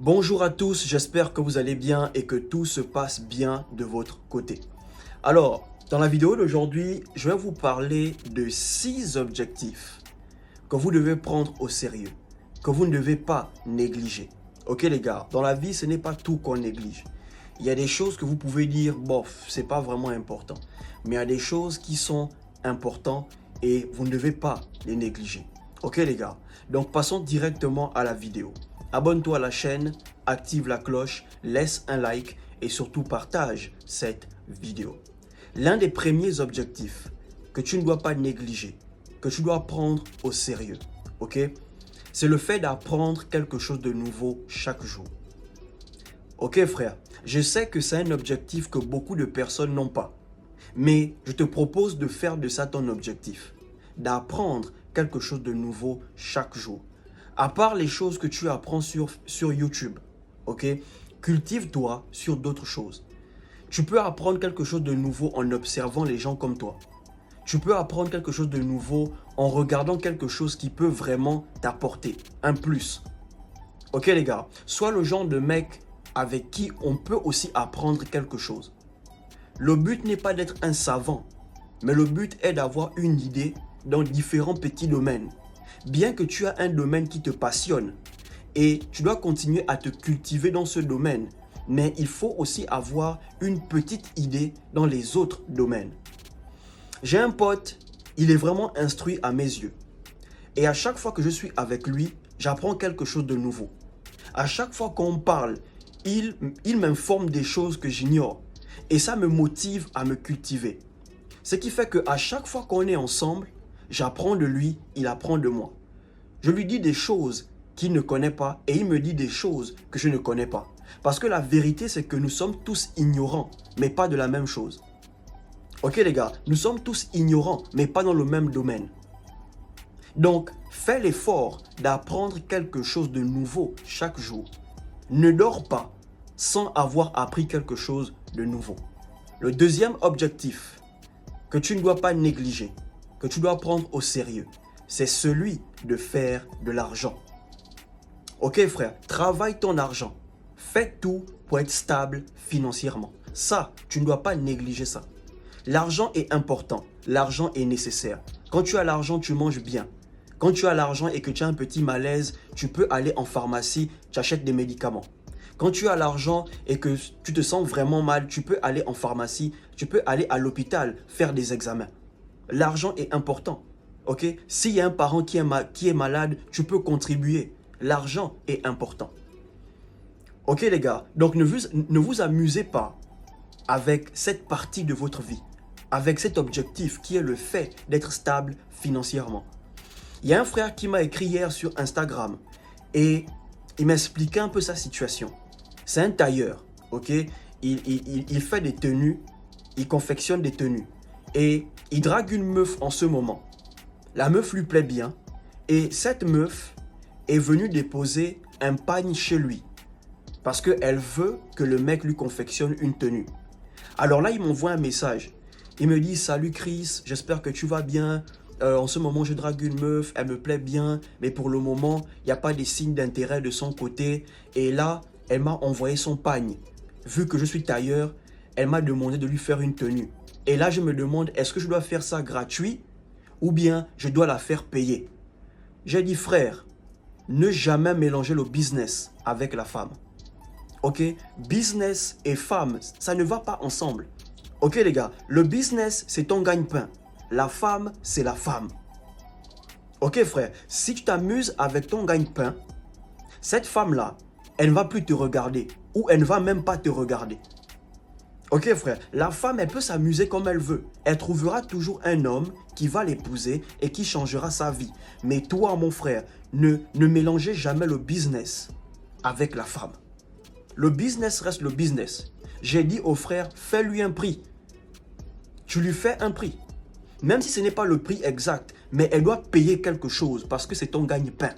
Bonjour à tous, j'espère que vous allez bien et que tout se passe bien de votre côté. Alors, dans la vidéo d'aujourd'hui, je vais vous parler de 6 objectifs que vous devez prendre au sérieux, que vous ne devez pas négliger. Ok les gars, dans la vie, ce n'est pas tout qu'on néglige. Il y a des choses que vous pouvez dire, bof, c'est pas vraiment important. Mais il y a des choses qui sont importantes et vous ne devez pas les négliger. Ok les gars, donc passons directement à la vidéo. Abonne-toi à la chaîne, active la cloche, laisse un like et surtout partage cette vidéo. L'un des premiers objectifs que tu ne dois pas négliger, que tu dois prendre au sérieux, ok? C'est le fait d'apprendre quelque chose de nouveau chaque jour. Ok frère, je sais que c'est un objectif que beaucoup de personnes n'ont pas. Mais je te propose de faire de ça ton objectif. D'apprendre quelque chose de nouveau chaque jour. À part les choses que tu apprends sur YouTube, ok? Cultive-toi sur d'autres choses. Tu peux apprendre quelque chose de nouveau en observant les gens comme toi. Tu peux apprendre quelque chose de nouveau en regardant quelque chose qui peut vraiment t'apporter un plus. Ok les gars, sois le genre de mec avec qui on peut aussi apprendre quelque chose. Le but n'est pas d'être un savant, mais le but est d'avoir une idée dans différents petits domaines. Bien que tu as un domaine qui te passionne et tu dois continuer à te cultiver dans ce domaine, mais il faut aussi avoir une petite idée dans les autres domaines. J'ai un pote, il est vraiment instruit à mes yeux. Et à chaque fois que je suis avec lui, j'apprends quelque chose de nouveau. À chaque fois qu'on parle, il m'informe des choses que j'ignore. Et ça me motive à me cultiver. Ce qui fait qu'à chaque fois qu'on est ensemble, j'apprends de lui, il apprend de moi. Je lui dis des choses qu'il ne connaît pas et il me dit des choses que je ne connais pas. Parce que la vérité, c'est que nous sommes tous ignorants, mais pas de la même chose. Ok les gars, nous sommes tous ignorants, mais pas dans le même domaine. Donc, fais l'effort d'apprendre quelque chose de nouveau chaque jour. Ne dors pas sans avoir appris quelque chose de nouveau. Le deuxième objectif que tu ne dois pas négliger, que tu dois prendre au sérieux, c'est celui de faire de l'argent. Ok frère, travaille ton argent. Fais tout pour être stable financièrement. Ça, tu ne dois pas négliger ça. L'argent est important, l'argent est nécessaire. Quand tu as l'argent, tu manges bien. Quand tu as l'argent et que tu as un petit malaise, tu peux aller en pharmacie, tu achètes des médicaments. Quand tu as l'argent et que tu te sens vraiment mal, tu peux aller en pharmacie, tu peux aller à l'hôpital faire des examens. L'argent est important. Ok? S'il y a un parent qui est malade, tu peux contribuer. L'argent est important. Ok les gars? Donc ne vous amusez pas avec cette partie de votre vie, avec cet objectif qui est le fait d'être stable financièrement. Il y a un frère qui m'a écrit hier sur Instagram et il m'expliquait un peu sa situation. C'est un tailleur, ok? Il fait des tenues, il confectionne des tenues et il drague une meuf en ce moment. La meuf lui plaît bien et cette meuf est venue déposer un pagne chez lui parce qu'elle veut que le mec lui confectionne une tenue. Alors là, il m'envoie un message. Il me dit « Salut Chris, j'espère que tu vas bien. En ce moment, je drague une meuf, elle me plaît bien, mais pour le moment, il n'y a pas de signe d'intérêt de son côté. Et là, elle m'a envoyé son pagne. Vu que je suis tailleur, elle m'a demandé de lui faire une tenue. Et là, je me demande, est-ce que je dois faire ça gratuit ou bien je dois la faire payer ?» J'ai dit « Frère, ne jamais mélanger le business avec la femme. Ok, business et femme, ça ne va pas ensemble. Ok les gars, le business c'est ton gagne-pain. La femme c'est la femme. Ok frère, si tu t'amuses avec ton gagne-pain, cette femme-là, elle ne va plus te regarder ou elle ne va même pas te regarder. Ok frère, la femme elle peut s'amuser comme elle veut. Elle trouvera toujours un homme qui va l'épouser et qui changera sa vie. Mais toi mon frère, ne mélangez jamais le business avec la femme. Le business reste le business. J'ai dit au frère, fais-lui un prix. Tu lui fais un prix. Même si ce n'est pas le prix exact, mais elle doit payer quelque chose parce que c'est ton gagne-pain.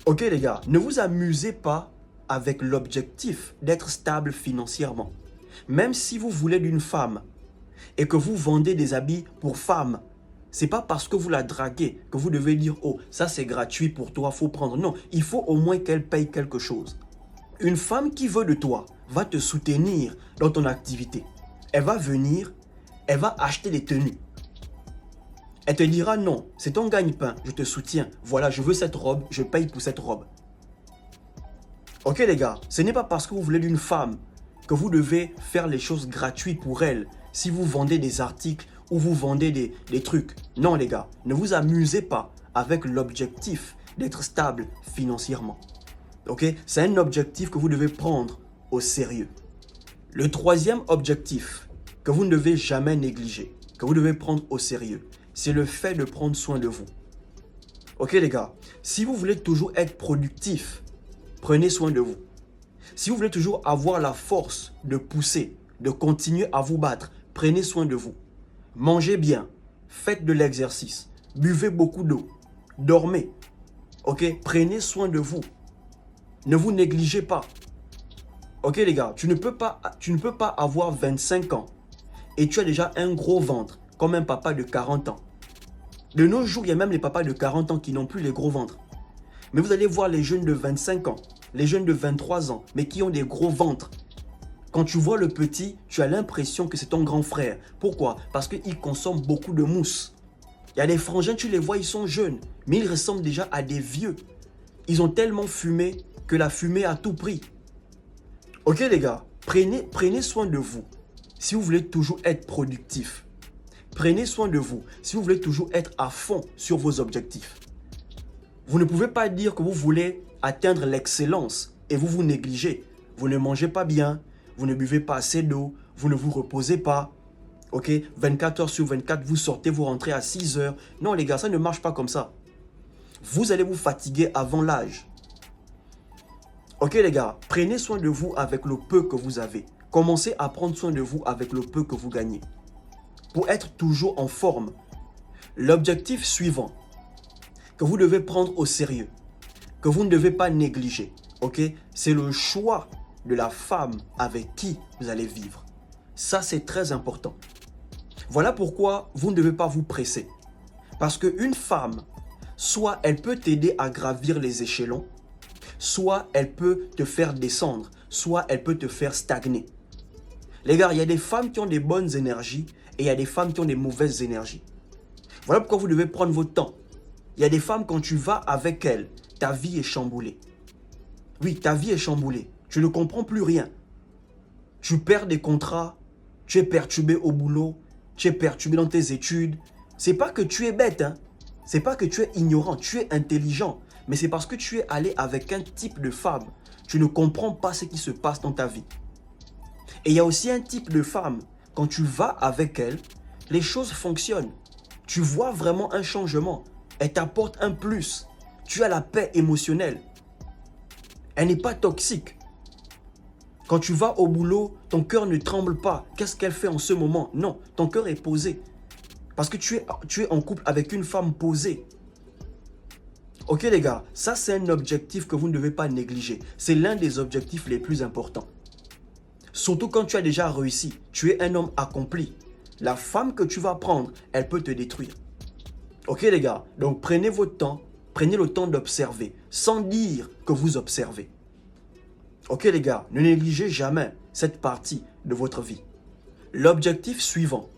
Ok les gars, ne vous amusez pas avec l'objectif d'être stable financièrement. Même si vous voulez d'une femme et que vous vendez des habits pour femmes, C'est pas parce que vous la draguez que vous devez dire « Oh, ça c'est gratuit pour toi, faut prendre. » Non, il faut au moins qu'elle paye quelque chose. Une femme qui veut de toi va te soutenir dans ton activité. Elle va venir, elle va acheter des tenues. Elle te dira « Non, c'est ton gagne-pain, je te soutiens. Voilà, je veux cette robe, je paye pour cette robe. » Ok les gars, ce n'est pas parce que vous voulez d'une femme que vous devez faire les choses gratuites pour elle. Si vous vendez des articles ou vous vendez des trucs. Non les gars, ne vous amusez pas avec l'objectif d'être stable financièrement. Ok, c'est un objectif que vous devez prendre au sérieux. Le troisième objectif que vous ne devez jamais négliger, que vous devez prendre au sérieux, c'est le fait de prendre soin de vous. Ok les gars, si vous voulez toujours être productif, prenez soin de vous. Si vous voulez toujours avoir la force de pousser, de continuer à vous battre, prenez soin de vous. Mangez bien, faites de l'exercice, buvez beaucoup d'eau, dormez. Ok, prenez soin de vous. Ne vous négligez pas. Ok les gars, tu ne peux pas avoir 25 ans et tu as déjà un gros ventre comme un papa de 40 ans. De nos jours, il y a même les papas de 40 ans qui n'ont plus les gros ventres. Mais vous allez voir les jeunes de 25 ans, les jeunes de 23 ans, mais qui ont des gros ventres. Quand tu vois le petit, tu as l'impression que c'est ton grand frère. Pourquoi? Parce qu'il consomme beaucoup de mousse. Il y a des frangins, tu les vois, ils sont jeunes, mais ils ressemblent déjà à des vieux. Ils ont tellement fumé que la fumée a tout pris. Ok les gars, prenez soin de vous si vous voulez toujours être productif. Prenez soin de vous si vous voulez toujours être à fond sur vos objectifs. Vous ne pouvez pas dire que vous voulez atteindre l'excellence et vous vous négligez. Vous ne mangez pas bien, vous ne buvez pas assez d'eau, vous ne vous reposez pas. Ok, 24 heures sur 24, vous sortez, vous rentrez à 6 heures. Non les gars, ça ne marche pas comme ça. Vous allez vous fatiguer avant l'âge. Ok les gars, prenez soin de vous avec le peu que vous avez. Commencez à prendre soin de vous avec le peu que vous gagnez. Pour être toujours en forme. L'objectif suivant que vous devez prendre au sérieux, que vous ne devez pas négliger, ok, c'est le choix de la femme avec qui vous allez vivre. Ça, c'est très important. Voilà pourquoi vous ne devez pas vous presser. Parce qu'une femme, soit elle peut t'aider à gravir les échelons, soit elle peut te faire descendre, soit elle peut te faire stagner. Les gars, il y a des femmes qui ont des bonnes énergies et il y a des femmes qui ont des mauvaises énergies. Voilà pourquoi vous devez prendre votre temps. Il y a des femmes, quand tu vas avec elles, ta vie est chamboulée. Oui, ta vie est chamboulée. Tu ne comprends plus rien. Tu perds des contrats, tu es perturbé au boulot, tu es perturbé dans tes études. C'est pas que tu es bête, hein. C'est pas que tu es ignorant, tu es intelligent. Mais c'est parce que tu es allé avec un type de femme. Tu ne comprends pas ce qui se passe dans ta vie. Et il y a aussi un type de femme, quand tu vas avec elle, les choses fonctionnent. Tu vois vraiment un changement. Elle t'apporte un plus. Tu as la paix émotionnelle. Elle n'est pas toxique. Quand tu vas au boulot, ton cœur ne tremble pas. Qu'est-ce qu'elle fait en ce moment? Non, ton cœur est posé. Parce que tu es en couple avec une femme posée. Ok les gars, ça c'est un objectif que vous ne devez pas négliger. C'est l'un des objectifs les plus importants. Surtout quand tu as déjà réussi. Tu es un homme accompli. La femme que tu vas prendre, elle peut te détruire. Ok les gars, donc prenez votre temps. Prenez le temps d'observer, sans dire que vous observez. Ok les gars, ne négligez jamais cette partie de votre vie. L'objectif suivant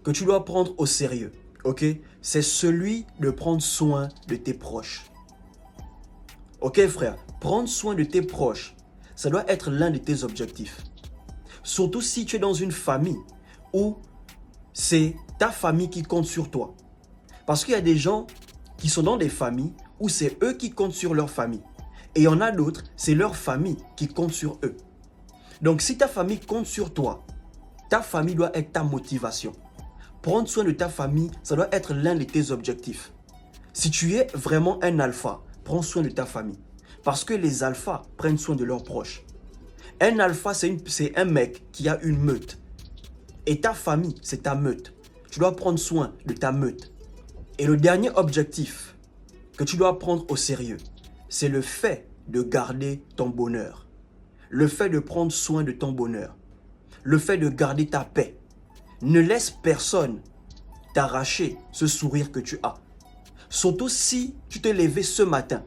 que tu dois prendre au sérieux, ok, c'est celui de prendre soin de tes proches. Ok frère, prendre soin de tes proches, ça doit être l'un de tes objectifs. Surtout si tu es dans une famille où c'est ta famille qui compte sur toi. Parce qu'il y a des gens qui sont dans des familles où c'est eux qui comptent sur leur famille. Et il y en a d'autres, c'est leur famille qui compte sur eux. Donc si ta famille compte sur toi, ta famille doit être ta motivation. Prendre soin de ta famille, ça doit être l'un de tes objectifs. Si tu es vraiment un alpha, prends soin de ta famille. Parce que les alphas prennent soin de leurs proches. Un alpha, c'est un mec qui a une meute. Et ta famille, c'est ta meute. Tu dois prendre soin de ta meute. Et le dernier objectif que tu dois prendre au sérieux, c'est le fait de garder ton bonheur. Le fait de prendre soin de ton bonheur. Le fait de garder ta paix. Ne laisse personne t'arracher ce sourire que tu as. Surtout si tu t'es levé ce matin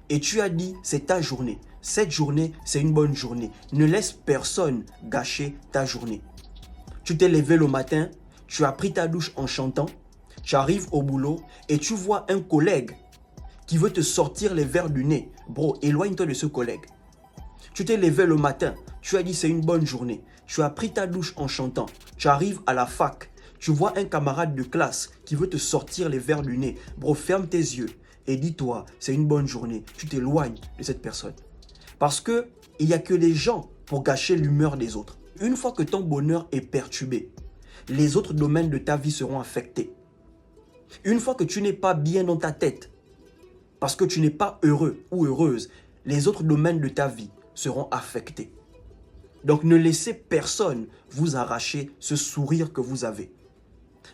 et tu as dit c'est ta journée. Cette journée, c'est une bonne journée. Ne laisse personne gâcher ta journée. Tu t'es levé le matin, tu as pris ta douche en chantant, tu arrives au boulot et tu vois un collègue qui veut te sortir les verres du nez. Bro, éloigne-toi de ce collègue. Tu t'es levé le matin, tu as dit c'est une bonne journée. Tu as pris ta douche en chantant, tu arrives à la fac, tu vois un camarade de classe qui veut te sortir les verres du nez. Bro, ferme tes yeux et dis-toi, c'est une bonne journée. Tu t'éloignes de cette personne. Parce qu'il n'y a que les gens pour gâcher l'humeur des autres. Une fois que ton bonheur est perturbé, les autres domaines de ta vie seront affectés. Une fois que tu n'es pas bien dans ta tête, parce que tu n'es pas heureux ou heureuse, les autres domaines de ta vie seront affectés. Donc ne laissez personne vous arracher ce sourire que vous avez.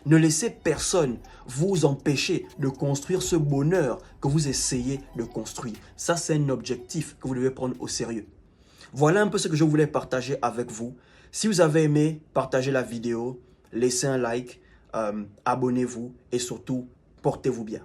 Ne laissez personne vous empêcher de construire ce bonheur que vous essayez de construire. Ça, c'est un objectif que vous devez prendre au sérieux. Voilà un peu ce que je voulais partager avec vous. Si vous avez aimé, partagez la vidéo, laissez un like, abonnez-vous et surtout, portez-vous bien.